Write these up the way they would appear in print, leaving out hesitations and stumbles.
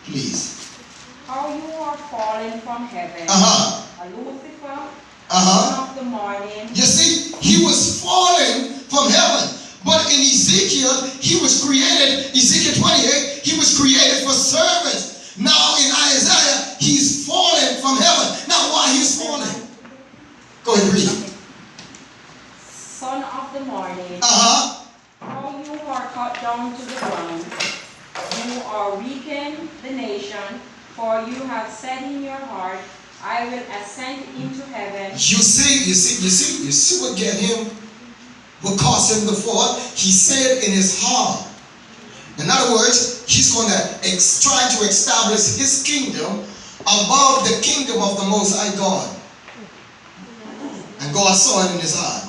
Please. How you are fallen from heaven, a Lucifer, son of the morning. You see, he was fallen from heaven. But in Ezekiel, he was created, Ezekiel 28, he was created for service. Now in Isaiah, he's fallen from heaven. Now why he's fallen? Go ahead, read. Son of the morning. How you are cut down to the ground. You are weakened the nation, for you have said in your heart, I will ascend into heaven. You see what get him, what caused him to fall? He said in his heart. In other words, he's going to try to establish his kingdom above the kingdom of the Most High God. And God saw it in his heart.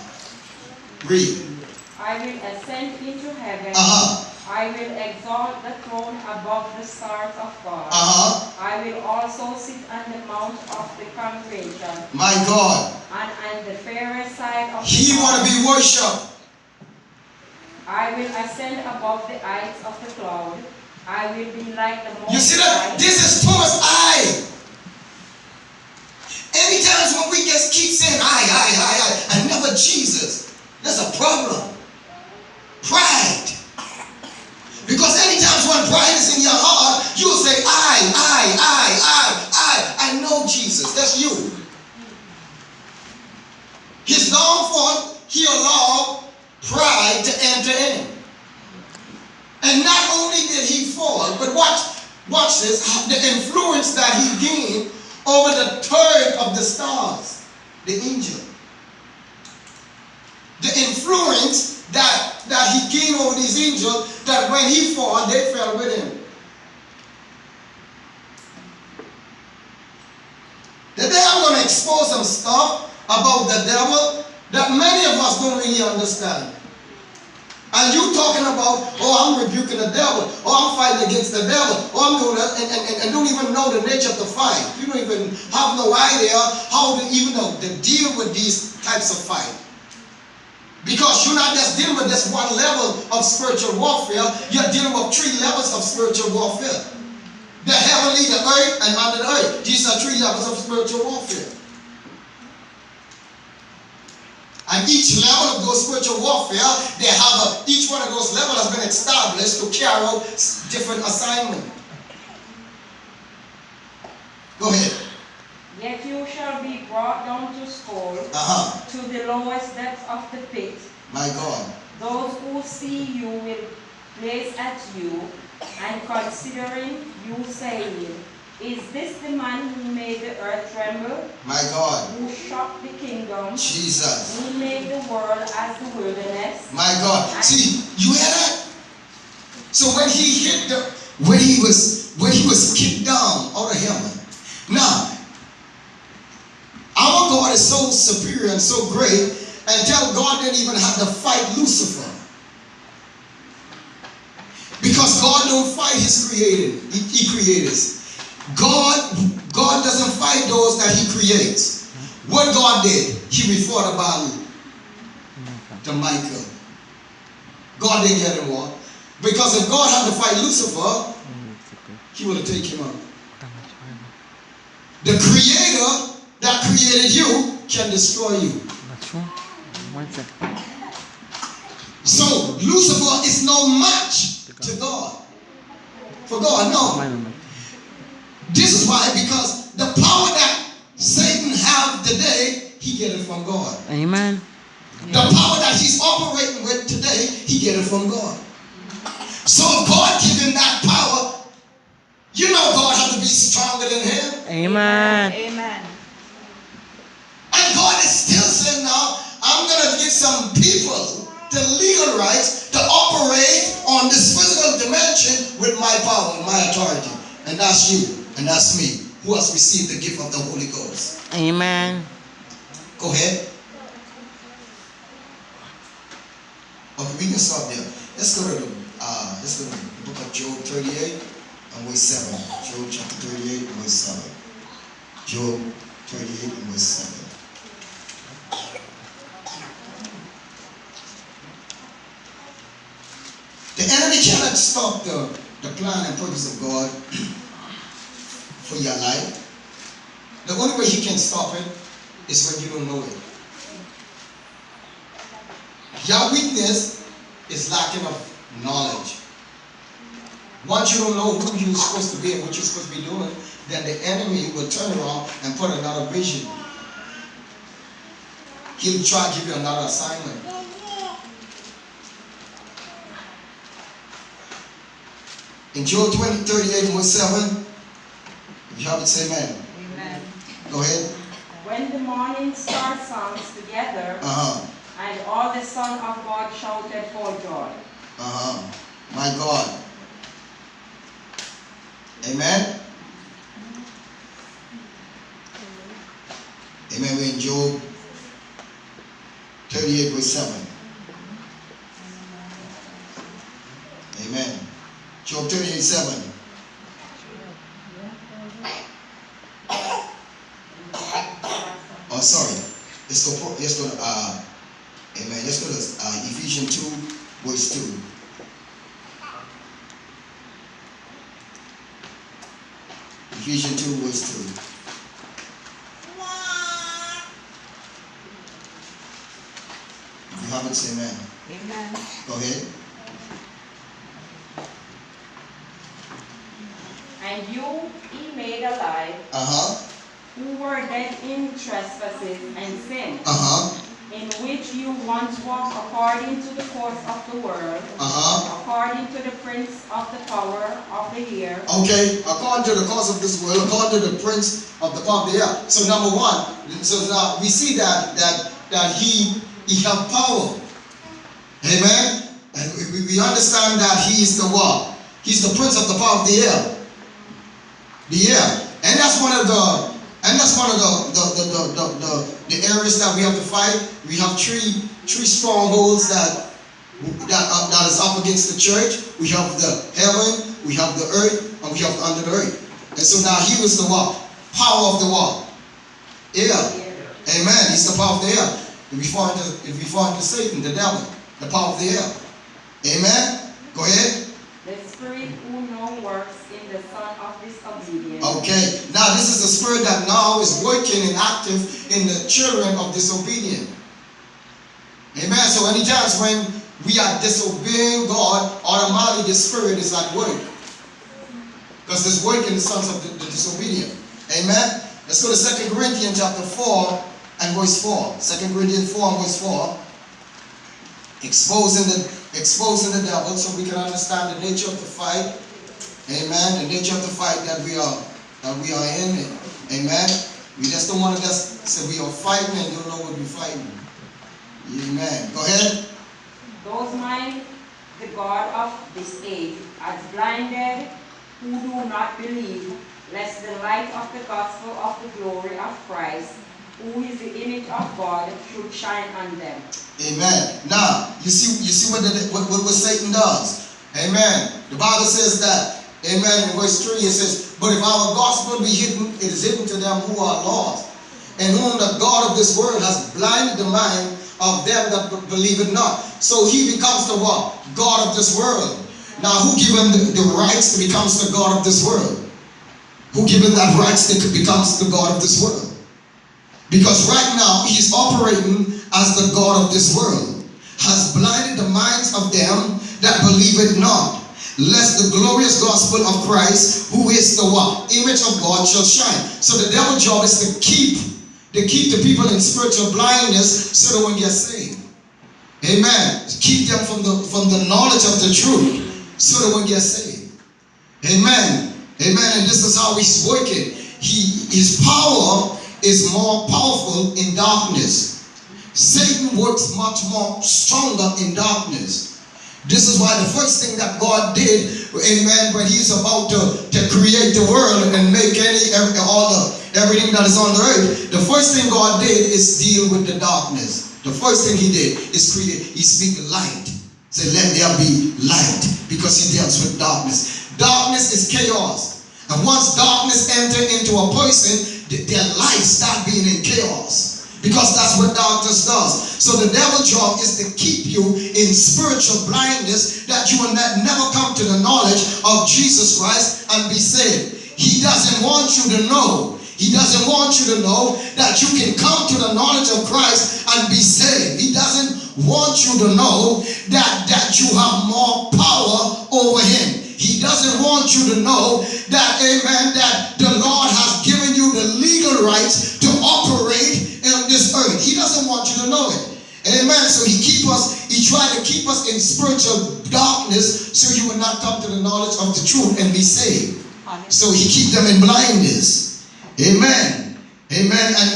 Read. I will ascend into heaven. I will exalt the throne above the stars of God. I will also sit on the mount of the congregation. My God. And on the fairest side of the He want to be worshipped. I will ascend above the heights of the cloud. I will be like the Most High. You see that? This is Thomas' I. Anytime when we just keep saying I, and never Jesus, that's a problem. Pride. Because anytime when pride is in your heart, you'll say I know Jesus. That's you. His downfall, he allowed pride to enter in. And not only did he fall, but watch this, the influence that he gained over the third of the stars, the angel. The influence that he gained over these angels, that when he fell, they fell with him. Today I'm going to expose some stuff about the devil that many of us don't really understand. And you talking about, oh, I'm rebuking the devil, oh, I'm fighting against the devil, oh, I'm doing that, and don't even know the nature of the fight. You don't even have no idea how to even know to deal with these types of fight. Because you're not just dealing with this one level of spiritual warfare, you're dealing with 3 levels of spiritual warfare. The heavenly, the earth, and under the earth. These are 3 levels of spiritual warfare. And each level of those spiritual warfare, they have each one of those levels has been established to carry out different assignments. Go ahead. Yet you shall be brought down to skull, to the lowest depths of the pit. My God. Those who see you will gaze at you, and considering you, saying, is this the man who made the earth tremble? My God. Who shocked the kingdom? Jesus. Who made the world as the wilderness? My God. And see, you hear that? So when he hit when he was kicked down out of heaven. Now, our God is so superior and so great, until God didn't even have to fight Lucifer. Because God don't fight his created. He creates. God doesn't fight those that he creates. What God did, he fought a battle to Michael. God didn't get involved. Because if God had to fight Lucifer, he would have taken him out. The creator that created you can destroy you. So Lucifer is no match to God. For God, no. This is why, because the power that Satan has today, he get it from God. Amen. The power that he's operating with today, he get it from God. So if God give him that power, you know God has to be stronger than him. Amen. Amen. And God is still saying now, I'm going to give some people the legal rights to operate on this physical dimension with my power and my authority. And that's you. And that's me, who has received the gift of the Holy Ghost. Amen. Go ahead. Okay, we can stop there. Let's go to the book of Job 38 and verse 7. Job chapter 38 and verse 7. Job 38 and verse 7. The enemy cannot stop the plan and purpose of God. for your life. The only way he can stop it is when you don't know it. Your weakness is lacking of knowledge. Once you don't know who you're supposed to be and what you're supposed to be doing, then the enemy will turn around and put another vision. He'll try to give you another assignment. In Job 38 verse 7, if you have it, say amen. Amen. Go ahead. When the morning star songs together, and all the Son of God shouted for joy. My God. Amen. Amen. We're in Job 38 verse 7. Amen. Job 38 7. Oh, sorry. Let's go to amen. Let's go to Ephesians 2 verse 2. Ephesians 2 verse 2. If you haven't, say amen. Amen. Go ahead. And you he made alive, who were dead in trespasses and sin, in which you once walked according to the course of the world, according to the prince of the power of the air. Okay, according to the course of this world, according to the prince of the power of the air. So number one, so now we see that he has power. Amen. And we understand that he is the what? He's the prince of the power of the air. The air. And that's one of the areas that we have to fight. We have three strongholds that is up against the church. We have the heaven, we have the earth, and we have under the earth. And so now he was the what? Power of the what? Air. Amen. He's the power of the air. If we fall into Satan, the devil, the power of the air. Amen. Go ahead. The spirit who now works in the son of disobedience. Okay. Now this is the spirit that now is working and active in the children of disobedience. Amen. So any times when we are disobeying God, automatically the spirit is at work. Because there's work in the sons of the disobedient. Amen. Let's go to 2 Corinthians chapter 4 and verse 4. 2 Corinthians 4 and verse 4. Exposing the devil so we can understand the nature of the fight. Amen. The nature of the fight that we are in. Amen. We just don't want to just say we are fighting and don't know what we're fighting. Amen. Go ahead. Those mind the God of this age as blinded who do not believe, lest the light of the gospel of the glory of Christ, who is the image of God, should shine on them. Amen. Now, you see what Satan does. Amen. The Bible says that, amen, in verse 3 it says, but if our gospel be hidden, it is hidden to them who are lost, and whom the God of this world has blinded the mind of them that believe it not. So he becomes the what? God of this world. Now, who given the rights to become the God of this world? Who given that rights to becomes the God of this world? Because right now, he's operating as the God of this world, has blinded the minds of them that believe it not, lest the glorious gospel of Christ, who is the what? Image of God, shall shine. So the devil's job is to keep the people in spiritual blindness so they won't get saved. Amen. Keep them from the knowledge of the truth so they won't get saved. Amen. Amen. And this is how he's working. His power is more powerful in darkness. Satan works much more stronger in darkness. This is why the first thing that God did, amen, when he's about to create the world and make everything that is on the earth, the first thing God did is deal with the darkness. The first thing he did is he speak light. Say, let there be light, because he deals with darkness. Darkness is chaos. And once darkness enter into a person, their life start being in chaos. Because that's what darkness does. So the devil's job is to keep you in spiritual blindness, that you will never come to the knowledge of Jesus Christ and be saved. he doesn't want you to know. He doesn't want you to know that you can come to the knowledge of Christ and be saved. He doesn't want you to know that you have more power over him. He doesn't want you to know that, amen, that the Lord has given you the legal rights to operate in this earth. He doesn't want you to know it. Amen. So he tried to keep us in spiritual darkness so you will not come to the knowledge of the truth and be saved. So he keep them in blindness. Amen. Amen. And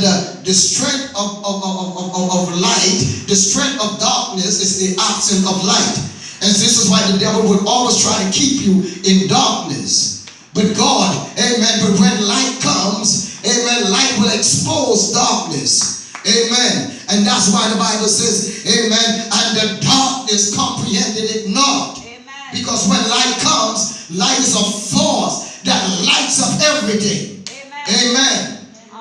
the strength of light, the strength of darkness is the absence of light. And this is why the devil would always try to keep you in darkness. But God, amen, but when light comes, amen, light will expose darkness. Amen. And that's why the Bible says, amen, and the darkness comprehended it not. Amen. Because when light comes, light is a force that lights up everything. Amen. Amen.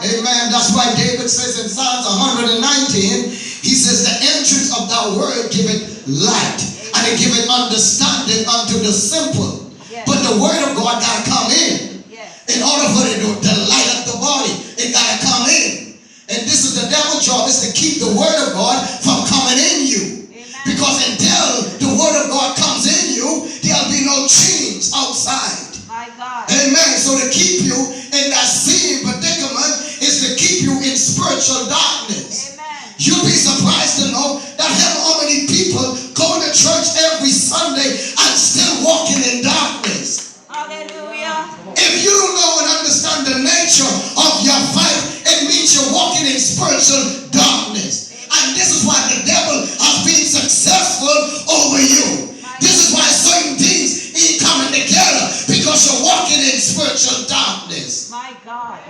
Amen. That's why David says in Psalms 119, he says, the entrance of thy word giveth light, and it giveth understanding unto the simple. Yes. But the word of God got to come in. Yes. In order for it to light up the body, it got to come in. And this is the devil's job, is to keep the word of God from coming in you. Amen. Because until the word of God comes in you, there'll be no change outside. My God. Amen. So to keep you in that same predicament is to keep you in spiritual darkness. Amen. You'll be surprised to know that how many people go to church every Sunday and still walking in darkness. Hallelujah. If you don't know and understand the nature of your fight, it means you're walking in spiritual darkness. And this is why the devil has been successful over you. This is why certain things ain't coming together, because you're walking in spiritual darkness. My God.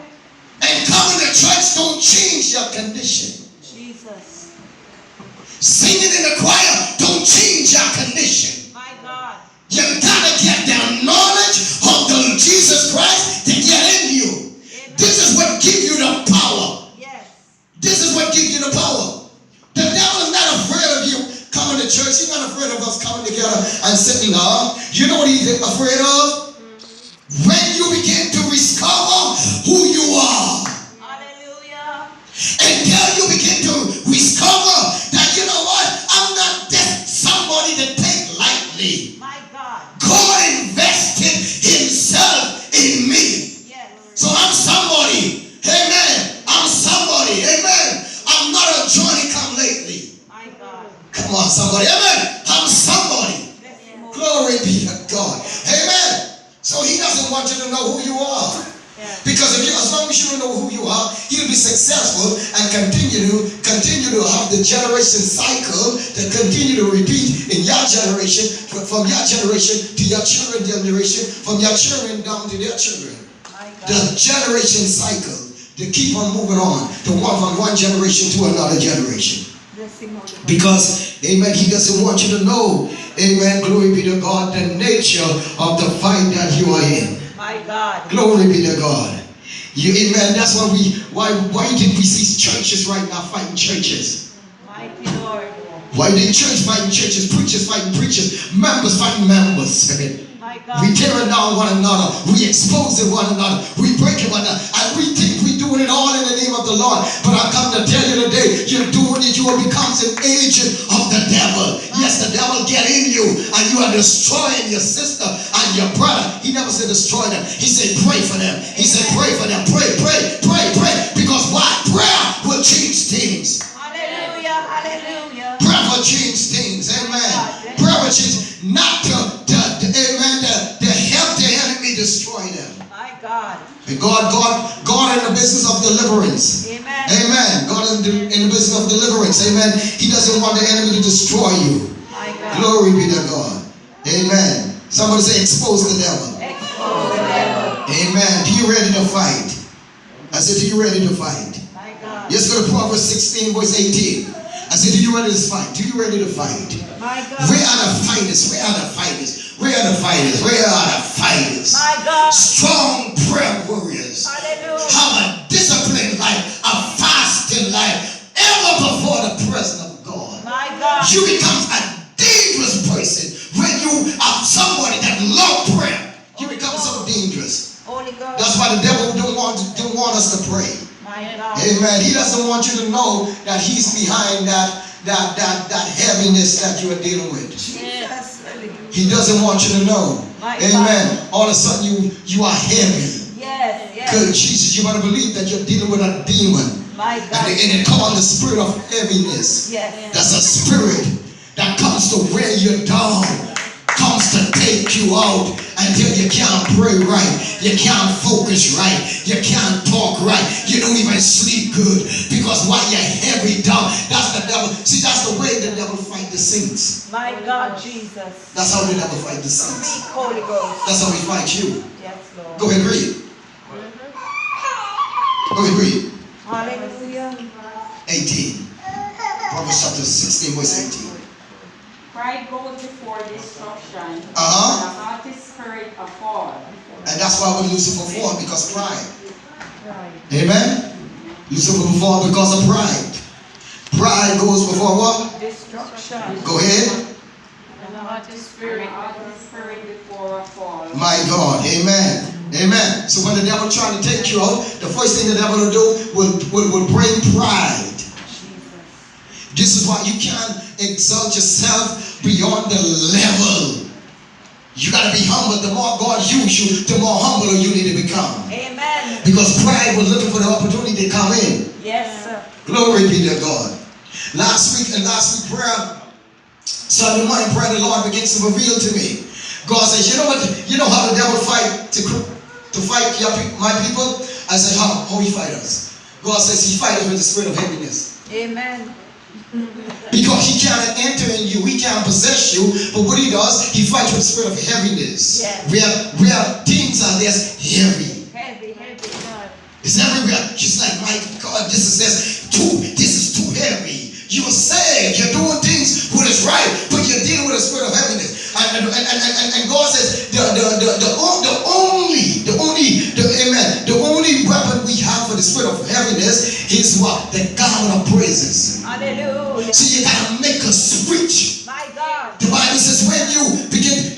And coming to church don't change your condition. Jesus. Singing in the choir don't change your condition. My God. You gotta get the knowledge of the Jesus Christ to get in you. Amen. This is what gives you the power. Yes. This is what gives you the power. The devil is not afraid of you coming to church. He's not afraid of us coming together and sitting down. You know what he's afraid of? When you begin to discover who you are. Hallelujah. Until you begin to discover that, you know what, I'm not just somebody to take lightly. My God. God invested himself in me. Yes. So I'm somebody. Amen. I'm somebody. Amen. I'm not a Johnny come lately. My God. Come on, somebody. Amen. I'm somebody. Glory be to God. Amen. So he doesn't want you to know who you are. Yeah. Because if you, as long as you don't know who you are, you'll be successful and continue to have the generation cycle to continue to repeat in your generation, from your generation to your children's generation, from your children down to their children. The generation cycle to keep on moving on, to walk from one generation to another generation. Because, amen, he doesn't want you to know, amen, glory be to God, the nature of the fight that you are in. My God. Glory be to God. Amen, that's why did we see churches right now fighting churches? Mighty Lord. Why did church fighting churches, preachers fighting preachers, members fighting members? We tearing down one another, we exposing one another, we breaking one another, and we think we're doing it all in the name of the Lord. But I come to tell you today, you're doing it, you will become an agent of the devil. Yes, the devil get in you, and you are destroying your sister and your brother. He never said destroy them. He said pray for them. He said pray for them. Pray, pray, pray, pray. Because why? Prayer will change things. Hallelujah, hallelujah. Prayer will change things. Amen. Prayer will change, not to amen, to help the enemy destroy them. My God. And God in the business of deliverance. Amen. Amen. God in the business of deliverance. Amen. He doesn't want the enemy to destroy you. My God. Glory be to God. Amen. Somebody say expose the devil. Expose the devil. Amen. Are you ready to fight? I said, are you ready to fight? My God. Let's go to Proverbs 16 verse 18. I said, are you ready to fight? Are you ready to fight? My God. Where are the fighters? Where are the fighters? Where are the fighters? Where are the fighters? My God. Strong prayer warriors. Hallelujah. Have a disciplined life, a fasting life, ever before the presence of God. My God. You become a dangerous person when you are somebody that loves prayer. You become so dangerous. God. That's why the devil don't want us to pray. Amen. He doesn't want you to know that he's behind that heaviness that you are dealing with. Jesus. He doesn't want you to know. Amen. All of a sudden you are heavy. Yes. Good Jesus, you better believe that you're dealing with a demon. And it called the spirit of heaviness. Yes. That's a spirit that comes to wear you down, comes to take you out until you can't pray right, you can't focus right, you can't talk right, you don't even sleep good because why you're heavy down. That's the devil. See, that's the way the devil fight the saints. My God, Jesus. That's how the devil fight the saints. Speak, Holy Ghost. That's how he fight you. Yes, Lord. Go ahead, read. Go ahead, read. Hallelujah. 18. Proverbs chapter 16, verse 18. Pride goes before destruction, and a haughty spirit a fall. And that's why when Lucifer fall, because pride. Amen? Lucifer fall because of pride. Pride goes before what? Destruction. Go ahead. And a haughty spirit before a fall. My God. Amen. Amen. So when the devil trying to take you out, the first thing the devil will do will bring pride. This is why you can't exalt yourself beyond the level. You got to be humble. The more God uses you, the more humble you need to become. Amen. Because pride was looking for the opportunity to come in. Yes, sir. Glory be to God. Last week prayer, Sunday morning prayer, the Lord begins to reveal to me. God says, you know what? You know how the devil fight to fight my people? I said, how he fight us? God says he fights with the spirit of heaviness. Amen. Because he cannot enter in you, he can't possess you, but what he does, he fights with the spirit of heaviness. Yes. We have things out there heavy. Heavy, God. It's everywhere. Just like, my God, this is too heavy. You're saved, you're doing things what is right, but you're dealing with a spirit of heaviness. And God says the only weapon we have for the spirit of heaviness is what? The garment of praises. Hallelujah. So you gotta make a switch. My God. The Bible says when you begin